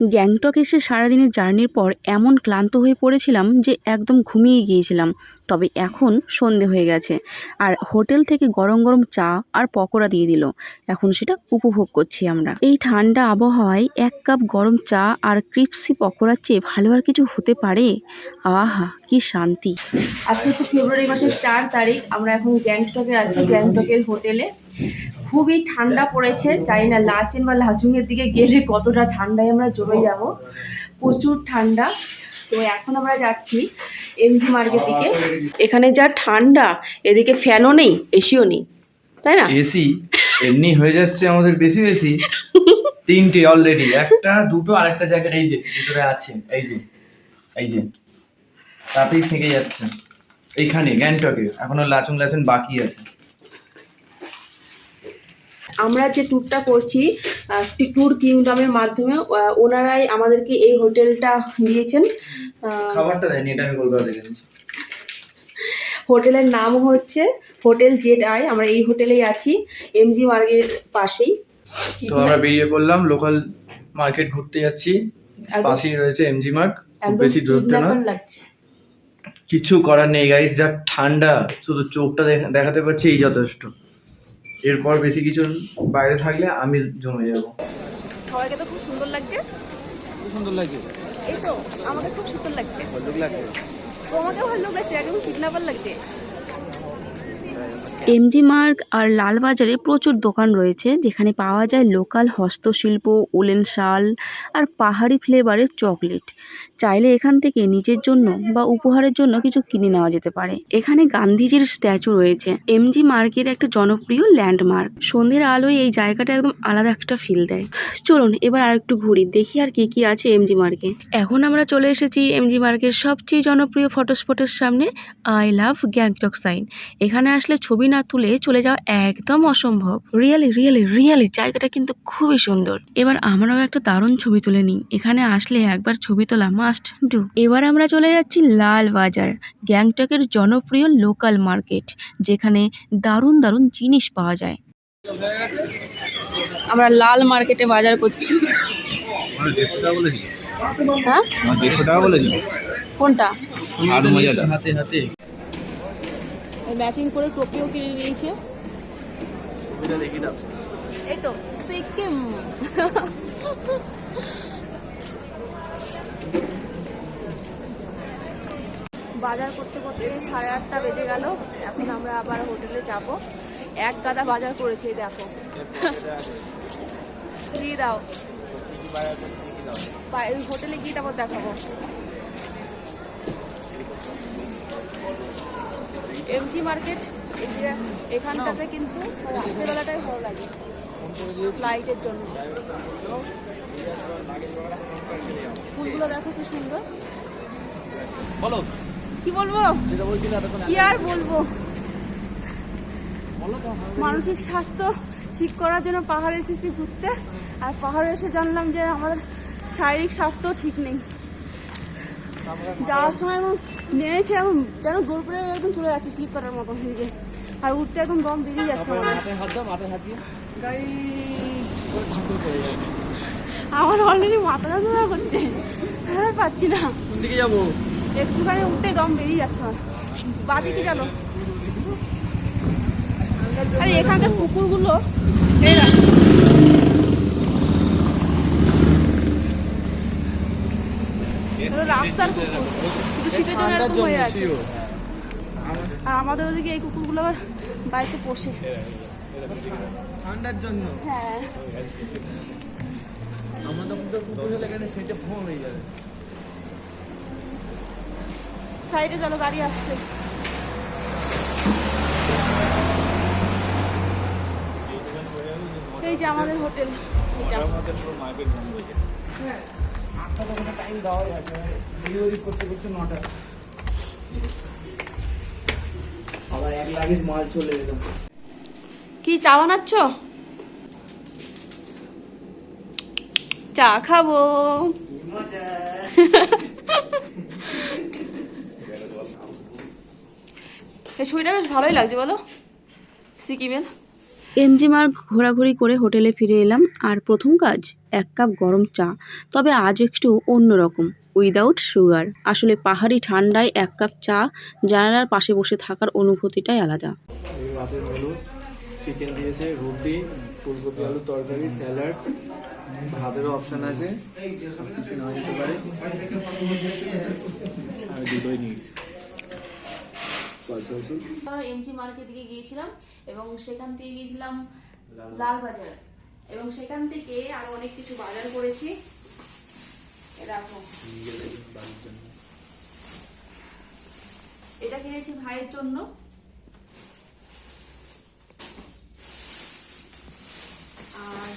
গ্যাংটক এসে সারাদিনের জার্নির পর এমন ক্লান্ত হয়ে পড়েছিলাম যে একদম ঘুমিয়ে গিয়েছিলাম। তবে এখন সন্ধে হয়ে গেছে আর হোটেল থেকে গরম গরম চা আর পকোড়া দিয়ে দিল। এখন সেটা উপভোগ করছি আমরা। এই ঠান্ডা আবহাওয়ায় এক কাপ গরম চা আর ক্রিপসি পকোড়ার চেয়ে ভালো আর কিছু হতে পারে? আহা কি শান্তি। আজকে হচ্ছে ফেব্রুয়ারি মাসের 4 তারিখ। আমরা এখন গ্যাংটকে আছি, গ্যাংটকের হোটেলে। খুবই ঠান্ডা পড়েছে, জানি না লাচেন বা লাচুংয়ের দিকে গেলে কতটা ঠান্ডায় আমরা জমে যাব। প্রচুর ঠান্ডা। তো এখন আমরা যাচ্ছি এমজি মার্কেট দিকে। এখানে যা ঠান্ডা, এদিকে ফ্যানও নেই, এসিও নেই, তাই না? এসি এমনি হয়ে যাচ্ছে আমাদের বেশি বেশি। 3টে অলরেডি, একটা দুটো আরেকটা জ্যাকেট এই যে ভিতরে আছে, এই যে তাতেই থেকে যাচ্ছে। এইখানে গ্যাংটকে এখনো লাচুং বাকি আছে। আমরা যে ট্যুরটা করছি ট্যুর কিংডমের মাধ্যমে, ওনারাই আমাদেরকে এই হোটেলটা দিয়েছেন। খাবারটা দেয়নি, এটা আমি কলকাতা দেখেছি। হোটেলের নাম হচ্ছে হোটেল জেড আই। আমরা এই হোটেলেই আছি, এমজি মার্কেটের পাশেই। তো আমরা বেরিয়ে পড়লাম, লোকাল মার্কেট ঘুরতে যাচ্ছি। পাশেই রয়েছে এমজি মার্ক, বেশি দূরত্ব না। কিছু করার নেই গাইস, যা ঠান্ডা, শুধু চোখটা দেখাতে পাচ্ছি এই যথেষ্ট। এরপর বেশি কিছু বাইরে থাকলে আমি জমে যাব। সবাইকে তো খুব সুন্দর লাগছে। খুব সুন্দর লাগছে। এই তো আমাকে খুব সুন্দর লাগছে। ভালো লাগছে। তোমাকে ভালো লাগছে, একদম কিডন্যাপার লাগছে। এমজি মার্গ আর লালবাজারে প্রচুর দোকান রয়েছে যেখানে পাওয়া যায় লোকাল হস্তশিল্প, উলেন শাল আর পাহাড়ি ফ্লেভারের চকলেট। চাইলে এখান থেকে নিজের জন্য বা উপহারের জন্য কিছু কিনে নেওয়া যেতে পারে। এখানে গান্ধীজির স্ট্যাচু রয়েছে। এমজি মার্গের একটা জনপ্রিয় ল্যান্ডমার্ক। সন্ধ্যের আলোয় এই জায়গাটা একদম আলাদা একটা ফিল দেয়। চলুন এবার আর একটু ঘুরি, দেখি আর কি কি আছে এমজি মার্গে। এখন আমরা চলে এসেছি এমজি মার্গের সবচেয়ে জনপ্রিয় ফটো স্পটের সামনে, আই লাভ গ্যাংটক সাইন। এখানে আসলে ছবি না তুলে চলে যাওয়া একদম অসম্ভব। রিয়েলি জায়গাটা কিন্তু খুবই সুন্দর। এবার আমরাও একটা দারুণ ছবি তুলে নিই। এখানে আসলে একবার ছবি তোলা মাস্ট ডু। এবার আমরা চলে যাচ্ছি লাল বাজার, গ্যাংটকের জনপ্রিয় লোকাল মার্কেট, যেখানে দারুণ দারুণ জিনিস পাওয়া যায়। আমরা লাল মার্কেটে বাজার করছি। হ্যাঁ 150 টাকা বলেছি। কোনটা? আর মজাটা হাতে হাতে ম্যাচিং করে টপিও কিনে নিয়েছে। এটা দেখি দাও। এই তো সিকিম। বাজার করতে করতে 8:30 বেজে গেল। এখন আমরা আবার হোটেলে যাব। এক গাদা বাজার করেছি, দেখো। দিয়ে দাও, হোটেলে গিয়ে তারপর দেখাবো। এমজি মার্কেট এখানটাতে কিন্তু রাত্রেবেলাটাই ভালো লাগে লাইটের জন্য। ফুলগুলো দেখো কি সুন্দর। বলো কি বলবো, কি আর বলবো। মানসিক স্বাস্থ্য ঠিক করার জন্য পাহাড়ে এসেছি ঘুরতে, আর পাহাড়ে এসে জানলাম যে আমাদের শারীরিক স্বাস্থ্য ঠিক নেই। যাওয়ার সময় এমন নেমেছে, এমন যেন দৌড়ে একদম চলে যাচ্ছে স্লিপ করার মতো হয়ে যায়, আর উঠতে একদম দম বেরিয়ে যাচ্ছে। আমার অলরেডি মাথা যন্ত্রণা করছে, হ্যাঁ পাচ্ছি না। কোন দিকে যাবো? একটুখানি উঠতে দম বেরিয়ে যাচ্ছে আমার। বাদিকে চলো। আরে এখানকার কুকুরগুলো রাস্তার কুকুর, কিন্তু শীতের জন্য এরকম হয়ে আছে। আর আমাদের ওদিকে এই কুকুরগুলো আবার বাড়িতে পোষে ঠান্ডার জন্য। হ্যাঁ, আমাদের মধ্যে কুকুর হলে এখানে সেটে ফোন হয়ে যাবে। সাইডে চলো, গাড়ি আসছে। এই যে আমাদের হোটেল, টাইম দেওয়াই আছে, ডেলিভারি করতে করতে 9টা। আবার এক লাগেজ মাল চলে যেত। কি চা বানাচ্ছ? চা খাবো। এই ছবিটা বেশ ভালোই লাগছে বলো, সিকিমের। এমজি মার্গ ঘোরাঘুরি করে হোটেলে ফিরে এলাম, আর প্রথম কাজ 1 কাপ গরম চা। তবে আজ একটু অন্যরকম, উইদাউট সুগার। আসলে পাহাড়ি ঠান্ডায় 1 কাপ চা, জানালার পাশে বসে থাকার অনুভূতিটাই আলাদা। এই রাতের মেনু চিকেন দিয়েছে, রুটি, ফুলকপি আলুর তরকারি, স্যালাড, ভাতেরও অপশান আছে, কিছু না দিতে পারে, আর দুটোই নিই। আমরা এমজি মার্কেট দিকে গিয়েছিলাম এবং সেখান থেকে গিয়েছিলাম লালবাজার, এবং সেখান থেকে আরো অনেক কিছু বাজার করেছি। দেখো, এটা কিনেছি ভাইয়ের জন্য, আর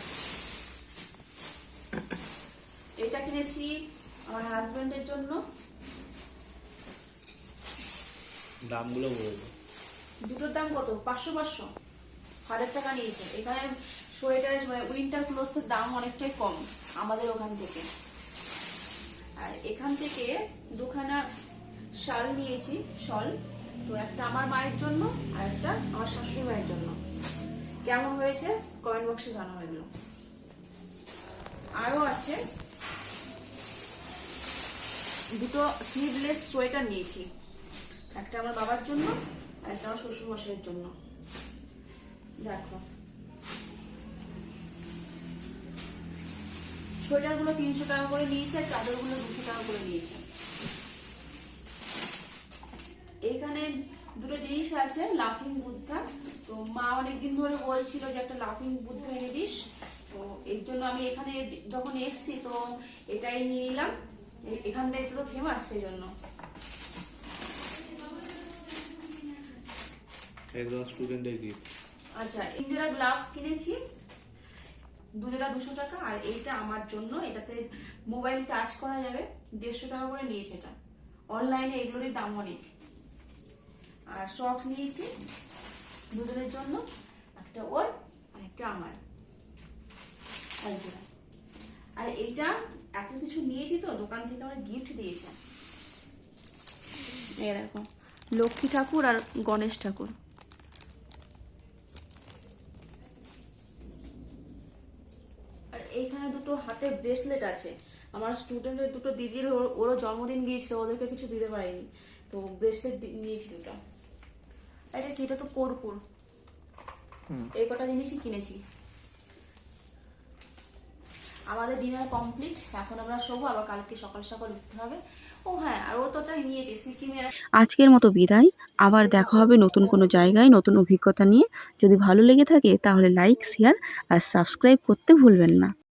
এটা কিনেছি আমার হাজবেন্ডের জন্য। দামগুলো বলে দাও। দুটোর দাম কত? 500 1000 টাকা নিয়েছে। এখানে সোয়েটার উইন্টার ক্লোথসের দাম অনেকটাই কম আমাদের ওখান থেকে। আর এখান থেকে দুখানা শাল নিয়েছি, শল। তো একটা আমার মায়ের জন্য আর একটা আমার শাশুড়ি মায়ের জন্য। কেমন হয়েছে কমেন্ট বক্সে জানাও এগুলো। আরও আছে দুটো স্লিভলেস সোয়েটার নিয়েছি, একটা আমার বাবার জন্য আর একটা আমার শ্বশুর মশাইয়ের জন্য। দেখো, সোয়েটারগুলো 300 টাকা করে নিয়েছে আর চাদরগুলো 200 টাকা করে নিয়েছে। এখানে দুটো জিনিস আছে, লাফিং বুদ্ধা। তো মা অনেকদিন ধরে বলছিল যে একটা লাফিং বুদ্ধা এনে দিস, তো এর জন্য আমি এখানে যখন এসছি তো এটাই নিয়ে নিলাম। এখানটা একটু তো ফেমাস, সেই জন্য। একদম স্টুডেন্টের গিফট। আচ্ছা, এই জোড়া গ্লাভস কিনেছি, দুজোড়া 200 টাকা। আর এইটা আমার জন্য, এটাতে মোবাইল টাচ করা যাবে, 150 টাকা করে নিয়েছে এটা। অনলাইনে এগুলোরই দাম অনেক। আর সক্স নিয়েছি দুজনের জন্য, একটা ওর আর একটা আমার। আর এইটা এত কিছু নিয়েছি তো দোকান থেকে আমার গিফট দিয়েছে। এই দেখো, লক্ষ্মী ঠাকুর আর গণেশ ঠাকুর। আর এইখানে দুটো হাতে ব্রেসলেট আছে। আমার স্টুডেন্টের দুটো দিদির, ওরও জন্মদিন গিয়েছিল, ওদেরকে কিছু দিতে পারিনি, তো ব্রেসলেট নিয়েছি দুটো। এটা কি? এটা তো কর্পূর। এই কটা জিনিসই কিনেছি। আমাদের ডিনার কমপ্লিট, এখন আমরা শোবো, আবার কালকে সকাল সকাল উঠতে হবে। ও হ্যাঁ, আর ও তো ওটা নিয়েছি সিকিমের। আজকের মতো বিদায়, আবার দেখা হবে নতুন কোনো জায়গায় নতুন অভিজ্ঞতা নিয়ে। যদি ভালো লেগে থাকে তাহলে লাইক, শেয়ার আর সাবস্ক্রাইব করতে ভুলবেন না।